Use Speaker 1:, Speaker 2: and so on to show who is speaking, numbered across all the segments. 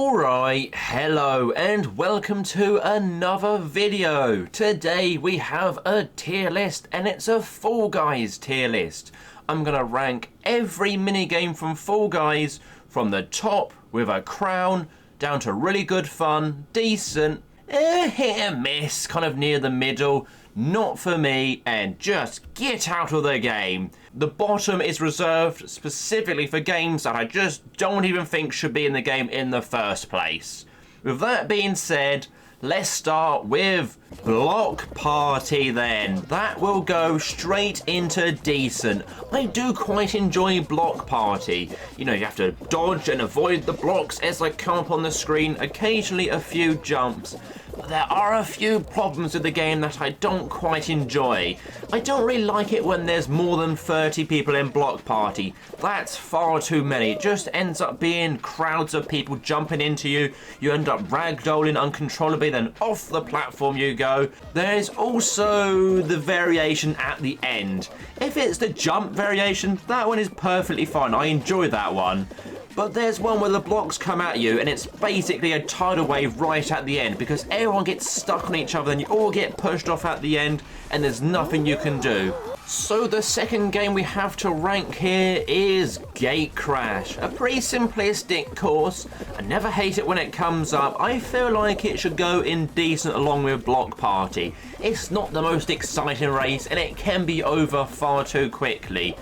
Speaker 1: Alright, hello and welcome to another video. Today we have a tier list and it's a Fall Guys tier list. I'm gonna rank every minigame from Fall Guys from the top with a crown down to really good fun, decent, hit and miss, kind of near the middle, not for me, and just get out of the game. The bottom is reserved specifically for games that I just don't even think should be in the game in the first place. With that being said, let's start with Block Party then. That will go straight into decent. I do quite enjoy Block Party. You know, you have to dodge and avoid the blocks as they come up on the screen, occasionally a few jumps. But there are a few problems with the game that I don't quite enjoy. I don't really like it when there's more than 30 people in Block Party. That's far too many. It just ends up being crowds of people jumping into you. You end up ragdolling uncontrollably, then off the platform you go. There's also the variation at the end. If it's the jump variation, that one is perfectly fine. I enjoy that one. But there's one where the blocks come at you and it's basically a tidal wave right at the end because everyone gets stuck on each other and you all get pushed off at the end and there's nothing you can do. So the second game we have to rank here is Gate Crash. A pretty simplistic course. I never hate it when it comes up. I feel like it should go in decent along with Block Party. It's not the most exciting race and it can be over far too quickly.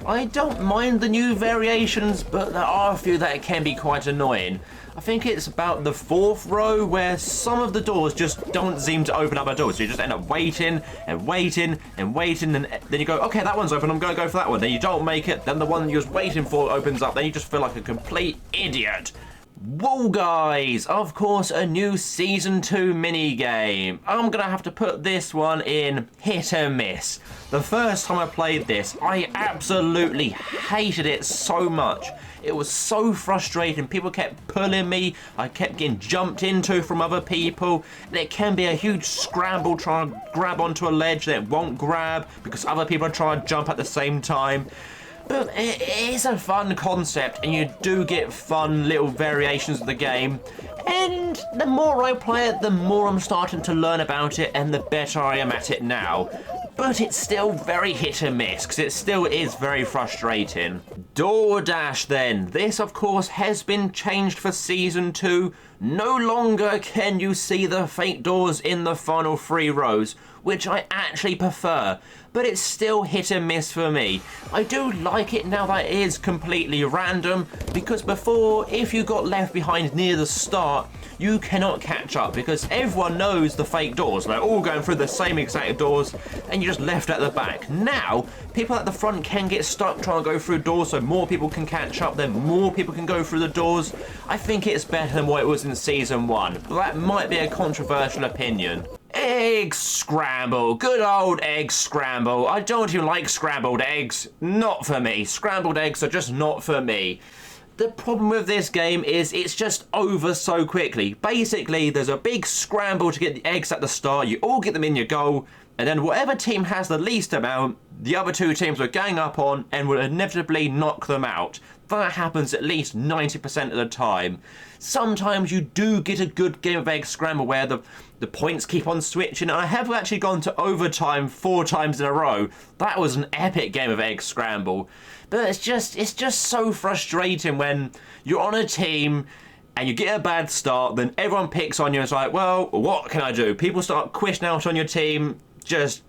Speaker 1: I don't mind the new variations, but there are a few that can be quite annoying. I think it's about the fourth row where some of the doors just don't seem to open up at all. So you just end up waiting and waiting and waiting, and then you go, okay, that one's open, I'm going to go for that one. Then you don't make it, then the one you're waiting for opens up, then you just feel like a complete idiot. Whoa guys, of course a new Season 2 minigame. I'm gonna have to put this one in hit and miss. The first time I played this, I absolutely hated it so much. It was so frustrating, people kept pulling me, I kept getting jumped into from other people, and it can be a huge scramble trying to grab onto a ledge that it won't grab because other people are trying to jump at the same time. But it is a fun concept and you do get fun little variations of the game. And the more I play it, the more I'm starting to learn about it and the better I am at it now. But it's still very hit and miss because it still is very frustrating. DoorDash then. This of course has been changed for Season 2. No longer can you see the fake doors in the final 3 rows, which I actually prefer, but it's still hit and miss for me. I do like it now that it is completely random, because before, if you got left behind near the start, you cannot catch up because everyone knows the fake doors. They're all going through the same exact doors and you're just left at the back. Now, people at the front can get stuck trying to go through doors so more people can catch up, then more people can go through the doors. I think it's better than what it was in Season 1, but that might be a controversial opinion. Egg Scramble. Good old Egg Scramble. I don't even like scrambled eggs. Not for me. Scrambled eggs are just not for me. The problem with this game is it's just over so quickly. Basically, there's a big scramble to get the eggs at the start. You all get them in your goal, and then whatever team has the least amount, the other two teams will gang up on and will inevitably knock them out. That happens at least 90% of the time. Sometimes you do get a good game of Egg Scramble where the points keep on switching. I have actually gone to overtime 4 times in a row. That was an epic game of Egg Scramble. But it's just so frustrating when you're on a team and you get a bad start, then everyone picks on you and it's like, well, what can I do? People start quishing out on your team. It's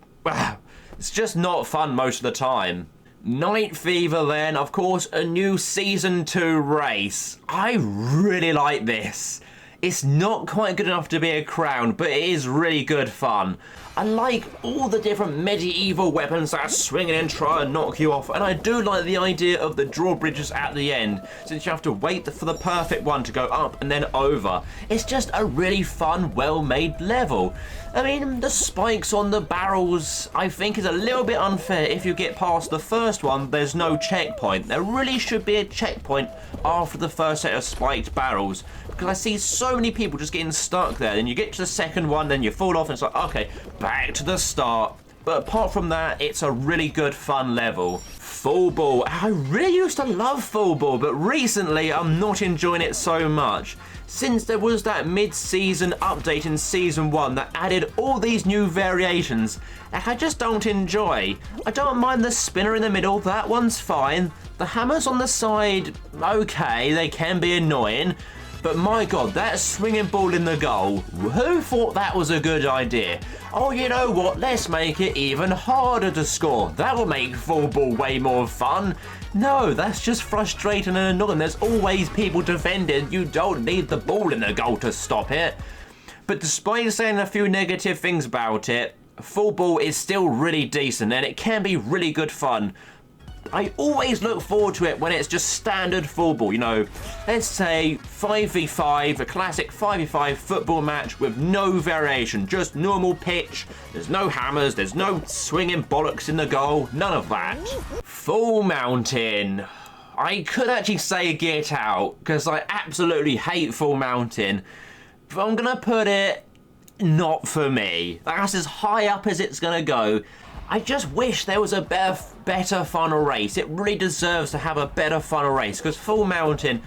Speaker 1: just not fun most of the time. Night Fever then, of course, a new Season 2 race. I really like this. It's not quite good enough to be a crown, but it is really good fun. I like all the different medieval weapons that are swinging and try and knock you off, and I do like the idea of the drawbridges at the end, since you have to wait for the perfect one to go up and then over. It's just a really fun, well-made level. I mean, the spikes on the barrels, I think, is a little bit unfair. If you get past the first one, there's no checkpoint. There really should be a checkpoint after the first set of spiked barrels, because I see so many people just getting stuck there. Then you get to the second one, then you fall off, and it's like, okay, back to the start. But apart from that, it's a really good fun level. Fumble. I really used to love Fumble, but recently I'm not enjoying it so much. Since there was that mid-season update in Season 1 that added all these new variations that I just don't enjoy. I don't mind the spinner in the middle, that one's fine. The hammers on the side, okay, they can be annoying. But my god, that swinging ball in the goal, who thought that was a good idea? Oh, you know what, let's make it even harder to score. That will make Fumble way more fun. No, that's just frustrating and annoying. There's always people defending. You don't need the ball in the goal to stop it. But despite saying a few negative things about it, Fumble is still really decent and it can be really good fun. I always look forward to it when it's just standard football, you know, let's say 5v5, a classic 5v5 football match with no variation, just normal pitch, there's no hammers, there's no swinging bollocks in the goal, none of that. Full mountain. I could actually say get out, because I absolutely hate full mountain, but I'm gonna put it not for me. That's as high up as it's gonna go. I just wish there was a better funnel race. It really deserves to have a better funnel race because full mountain,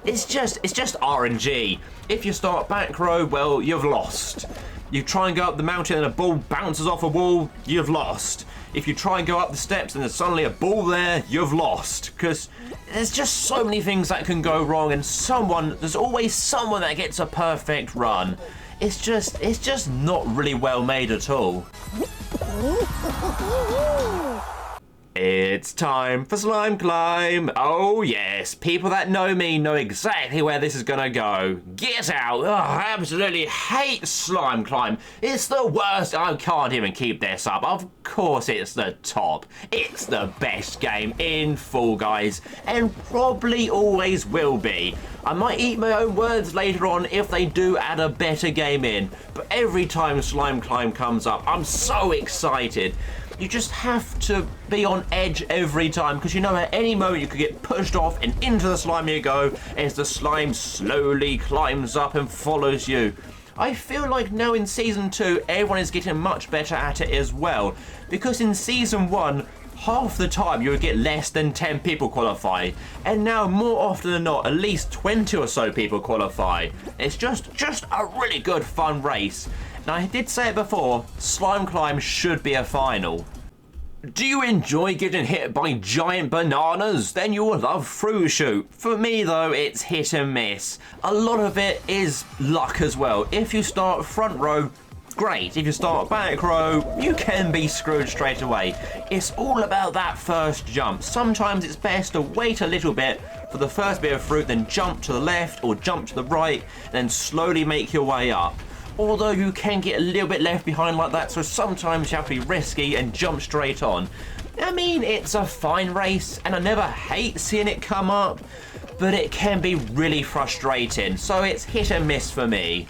Speaker 1: it's just RNG. If you start back row, well, you've lost. You try and go up the mountain and a ball bounces off a wall, you've lost. If you try and go up the steps and there's suddenly a ball there, you've lost. Because there's just so many things that can go wrong and there's always someone that gets a perfect run. It's just not really well made at all. It's time for Slime Climb. Oh yes, people that know me know exactly where this is gonna go. Get out. Oh, I absolutely hate Slime Climb. It's the worst. I can't even keep this up. Of course it's the top. It's the best game in Fall Guys and probably always will be. I might eat my own words later on if they do add a better game in, but every time Slime Climb comes up, I'm so excited. You just have to be on edge every time because you know at any moment you could get pushed off and into the slime you go as the slime slowly climbs up and follows you. I feel like now in Season 2 everyone is getting much better at it as well because in Season 1 half the time you would get less than 10 people qualify and now more often than not at least 20 or so people qualify. It's just a really good fun race. Now I did say it before, Slime Climb should be a final. Do you enjoy getting hit by giant bananas? Then you will love Chute. For me though, it's hit and miss. A lot of it is luck as well. If you start front row, great. If you start back row, you can be screwed straight away. It's all about that first jump. Sometimes it's best to wait a little bit for the first bit of fruit, then jump to the left or jump to the right, then slowly make your way up. Although you can get a little bit left behind like that, so sometimes you have to be risky and jump straight on. I mean, it's a fine race, and I never hate seeing it come up, but it can be really frustrating, so it's hit and miss for me.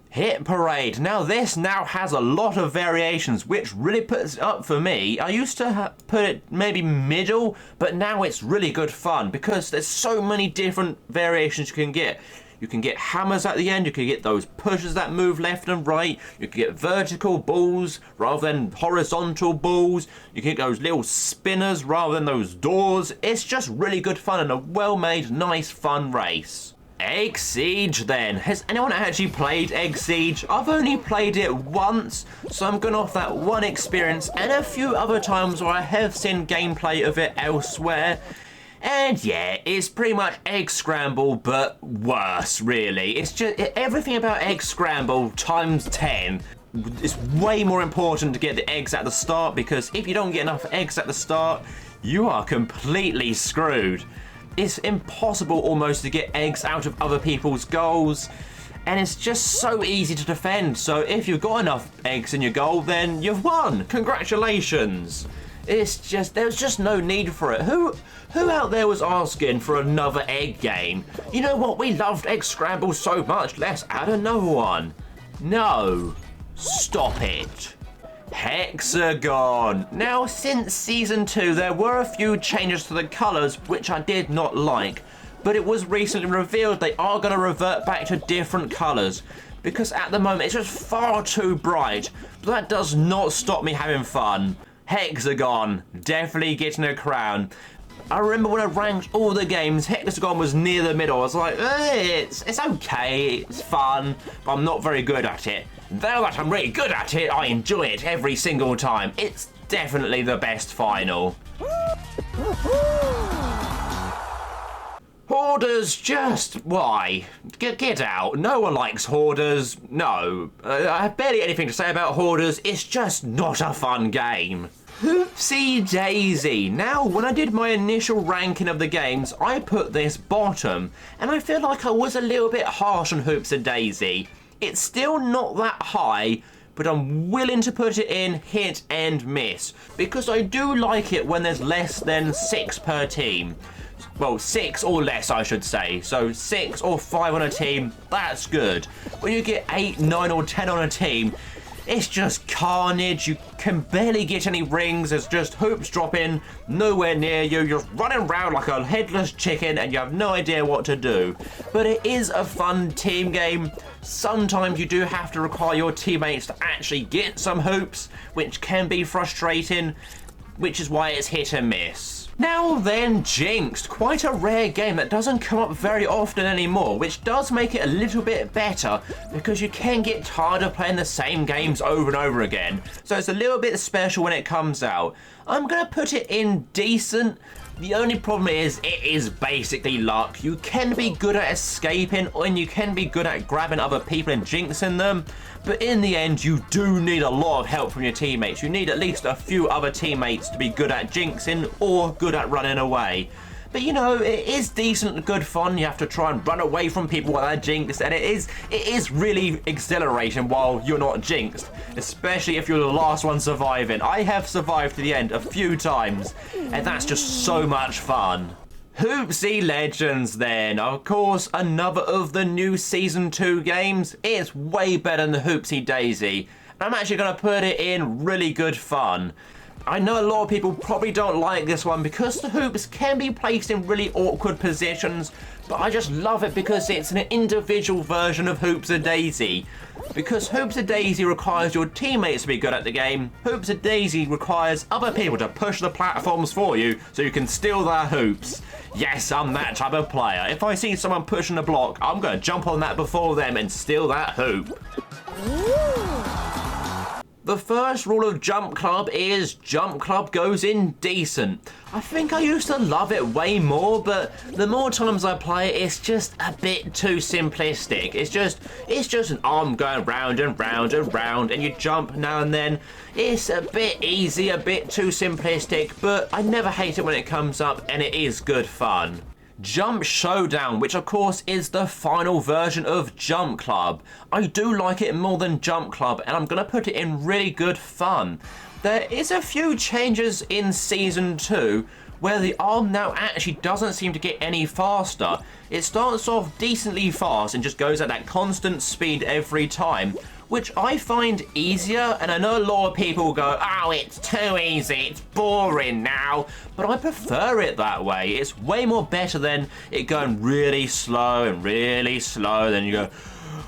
Speaker 1: Hit Parade. Now this now has a lot of variations, which really puts it up for me. I used to put it maybe middle, but now it's really good fun, because there's so many different variations you can get. You can get hammers at the end, you can get those pushers that move left and right, you can get vertical balls rather than horizontal balls, you can get those little spinners rather than those doors. It's just really good fun and a well-made, nice, fun race. Egg Siege then. Has anyone actually played Egg Siege? I've only played it once, so I'm going off that one experience and a few other times where I have seen gameplay of it elsewhere. And yeah, it's pretty much Egg Scramble, but worse, really. It's just everything about Egg Scramble times 10. It's way more important to get the eggs at the start, because if you don't get enough eggs at the start, you are completely screwed. It's impossible almost to get eggs out of other people's goals, and it's just so easy to defend. So if you've got enough eggs in your goal, then you've won. Congratulations. It's just, there's just no need for it. Who out there was asking for another egg game? You know what, we loved Egg Scramble so much, let's add another one. No, stop it. Hex A Gone. Now, since Season 2, there were a few changes to the colours, which I did not like, but it was recently revealed they are going to revert back to different colours, because at the moment it's just far too bright, but that does not stop me having fun. Hex A Gone, definitely getting a crown. I remember when I ranked all the games, Hex A Gone was near the middle. I was like, it's okay, it's fun, but I'm not very good at it. Though that I'm really good at it, I enjoy it every single time. It's definitely the best final. Hoarders, just why? Get out. No one likes Hoarders. No. I have barely anything to say about Hoarders. It's just not a fun game. Hoopsie Daisy. Now, when I did my initial ranking of the games, I put this bottom, and I feel like I was a little bit harsh on Hoopsie Daisy. It's still not that high, but I'm willing to put it in hit and miss, because I do like it when there's less than 6 per team. Well, 6 or less, I should say. So 6 or 5 on a team, that's good. When you get 8, 9 or 10 on a team, it's just carnage. You can barely get any rings. There's just hoops dropping nowhere near you. You're running around like a headless chicken and you have no idea what to do. But it is a fun team game. Sometimes you do have to require your teammates to actually get some hoops, which can be frustrating, which is why it's hit and miss. Now then, Jinxed, quite a rare game that doesn't come up very often anymore, which does make it a little bit better because you can get tired of playing the same games over and over again. So it's a little bit special when it comes out. I'm going to put it in decent. The only problem is it is basically luck. You can be good at escaping and you can be good at grabbing other people and jinxing them. But in the end, you do need a lot of help from your teammates. You need at least a few other teammates to be good at jinxing or good at running away. But you know, it is decent, good fun. You have to try and run away from people while they're jinxed, and it is really exhilarating while you're not jinxed, especially if you're the last one surviving. I have survived to the end a few times, and that's just so much fun. Hoopsie Legends then, of course, another of the new Season 2 games. It's way better than the Hoopsie Daisy. I'm actually going to put it in really good fun. I know a lot of people probably don't like this one because the hoops can be placed in really awkward positions, but I just love it because it's an individual version of Hoopsie Daisy. Because Hoopsie Daisy requires your teammates to be good at the game, Hoopsie Daisy requires other people to push the platforms for you so you can steal their hoops. Yes, I'm that type of player. If I see someone pushing a block, I'm going to jump on that before them and steal that hoop. The first rule of Jump Club is Jump Club goes in decent. I think I used to love it way more, but the more times I play it, it's just a bit too simplistic. It's just an arm going round and round and round, and you jump now and then. It's a bit easy, a bit too simplistic, but I never hate it when it comes up, and it is good fun. Jump Showdown, which of course is the final version of Jump Club. I do like it more than Jump Club, and I'm going to put it in really good fun. There is a few changes in Season 2 where the arm now actually doesn't seem to get any faster. It starts off decently fast and just goes at that constant speed every time, which I find easier, and I know a lot of people go, oh, it's too easy, it's boring now, but I prefer it that way. It's way more better than it going really slow, then you go,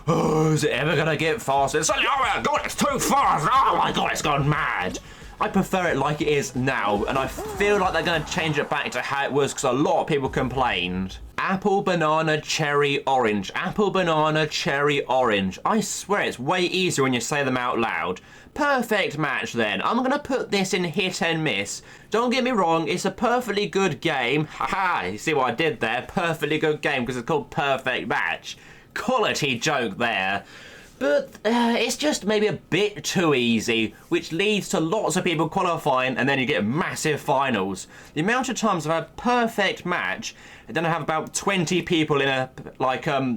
Speaker 1: oh, is it ever gonna get faster? It's like, oh my god, it's too fast, oh my god, it's gone mad. I prefer it like it is now, and I feel like they're going to change it back to how it was because a lot of people complained. Apple, banana, cherry, orange. Apple, banana, cherry, orange. I swear it's way easier when you say them out loud. Perfect match then. I'm going to put this in hit and miss. Don't get me wrong, it's a perfectly good game. Haha, you see what I did there? Perfectly good game because it's called Perfect Match. Quality joke there. But it's just maybe a bit too easy, which leads to lots of people qualifying, and then you get massive finals. The amount of times I've had perfect match, and then I have about 20 people in a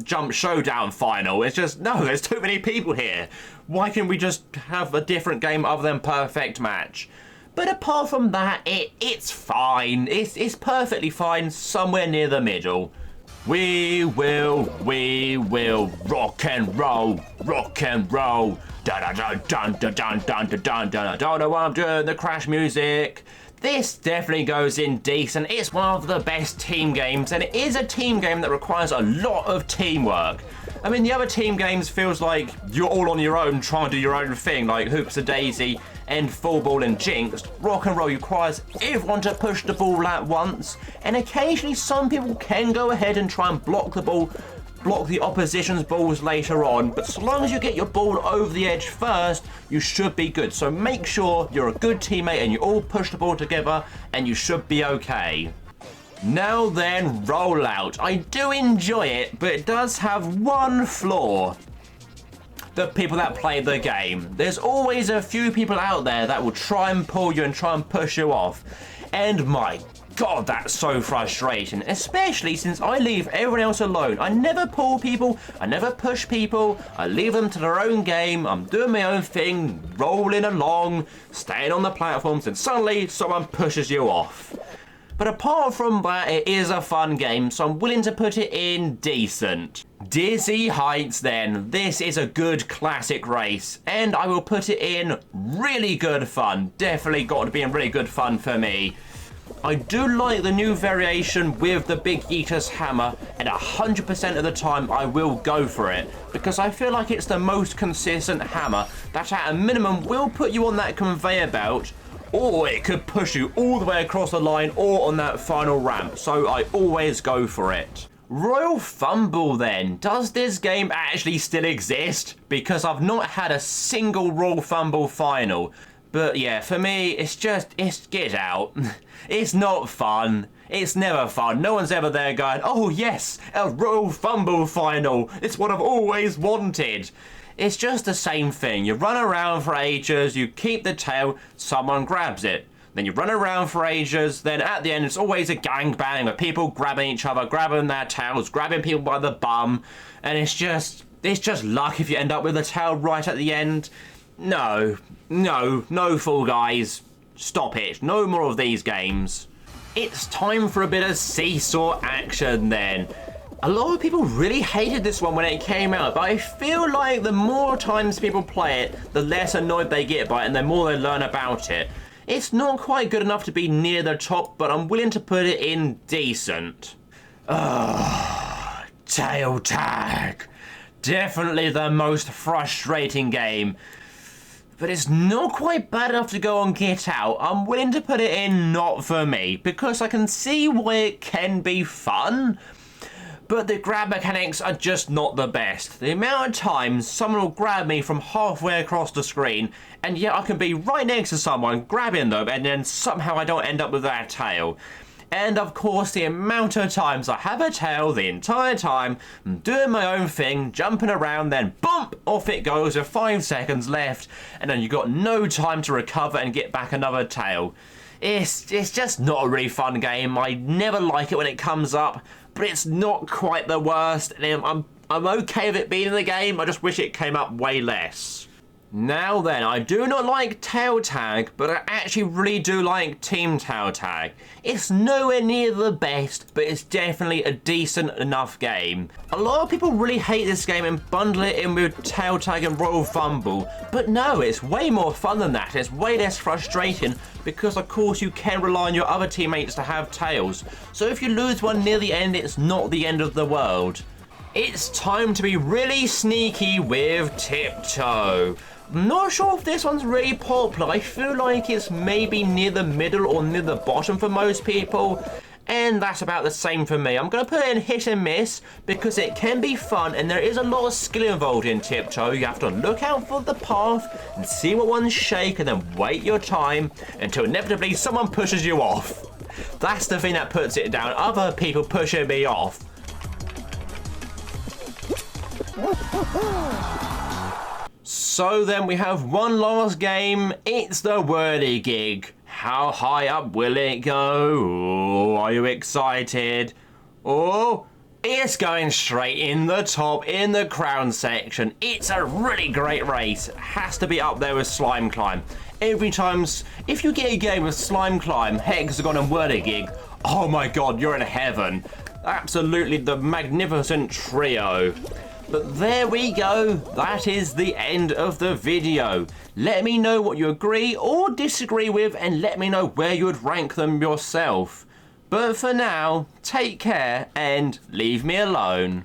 Speaker 1: Jump Showdown final. It's just, no, there's too many people here. Why can't we just have a different game other than perfect match? But apart from that, it's fine. It's perfectly fine, somewhere near the middle. We will rock and roll, dun dun dun dun dun dun dun dun dun. I don't know why I'm doing the crash music. This definitely goes in decent. It's one of the best team games, and it is a team game that requires a lot of teamwork. I mean, the other team games feels like you're all on your own trying to do your own thing, like Hoopsie Daisy and Fumble and Jinxed. Rock and Roll requires everyone to push the ball at once, and occasionally some people can go ahead and try and block the opposition's balls later on, but so long as you get your ball over the edge first, you should be good. So make sure you're a good teammate and you all push the ball together, and you should be okay. Now then, Rollout. I do enjoy it, but it does have one flaw. The people that play the game. There's always a few people out there that will try and pull you and try and push you off. And my God, that's so frustrating, especially since I leave everyone else alone. I never pull people, I never push people, I leave them to their own game, I'm doing my own thing, rolling along, staying on the platforms, and suddenly someone pushes you off. But apart from that, it is a fun game, so I'm willing to put it in decent. Dizzy Heights then. This is a good classic race, and I will put it in really good fun. Definitely got to be in really good fun for me. I do like the new variation with the Big Yeetus hammer, and 100% of the time I will go for it, because I feel like it's the most consistent hammer that at a minimum will put you on that conveyor belt, or it could push you all the way across the line or on that final ramp, so I always go for it. Royal Fumble then. Does this game actually still exist? Because I've not had a single Royal Fumble final. But yeah, for me, it's get out. It's not fun. It's never fun. No one's ever there going, oh yes, a Royal Fumble final. It's what I've always wanted. It's just the same thing. You run around for ages, you keep the tail, someone grabs it. Then you run around for ages, then at the end it's always a gangbang of people grabbing each other, grabbing their tails, grabbing people by the bum, and it's just luck if you end up with a tail right at the end. No, Fall Guys. Stop it. No more of these games. It's time for a bit of seesaw action then. A lot of people really hated this one when it came out, but I feel like the more times people play it, the less annoyed they get by it and the more they learn about it. It's not quite good enough to be near the top, but I'm willing to put it in decent. Tail tag. Definitely the most frustrating game. But it's not quite bad enough to go on Get Out. I'm willing to put it in not for me, because I can see why it can be fun, but the grab mechanics are just not the best. The amount of times someone will grab me from halfway across the screen, and yet I can be right next to someone, grabbing them, and then somehow I don't end up with their tail. And of course, the amount of times I have a tail the entire time, I'm doing my own thing, jumping around, then bump, off it goes with 5 seconds left, and then you've got no time to recover and get back another tail. It's just not a really fun game. I never like it when it comes up, but it's not quite the worst, and I'm okay with it being in the game. I just wish it came up way less. Now then, I do not like tail tag, but I actually really do like team tail tag. It's nowhere near the best, but it's definitely a decent enough game. A lot of people really hate this game and bundle it in with tail tag and Royal Fumble, but no, it's way more fun than that. It's way less frustrating because of course you can rely on your other teammates to have tails. So if you lose one near the end, it's not the end of the world. It's time to be really sneaky with Tiptoe. I'm not sure if this one's really popular. I feel like it's maybe near the middle or near the bottom for most people, and that's about the same for me. I'm going to put it in hit and miss because it can be fun and there is a lot of skill involved in Tiptoe. You have to look out for the path and see what ones shake and then wait your time until inevitably someone pushes you off. That's the thing that puts it down. Other people pushing me off. So then we have one last game. It's the Whirlygig. How high up will it go? Oh, are you excited? Oh, it's going straight in the top in the crown section. It's a really great race. It has to be up there with Slime Climb. Every time, if you get a game with Slime Climb, Hex A Gone and Whirlygig, oh my god, you're in heaven. Absolutely the magnificent trio. But there we go, that is the end of the video. Let me know what you agree or disagree with, and let me know where you would rank them yourself. But for now, take care and leave me alone.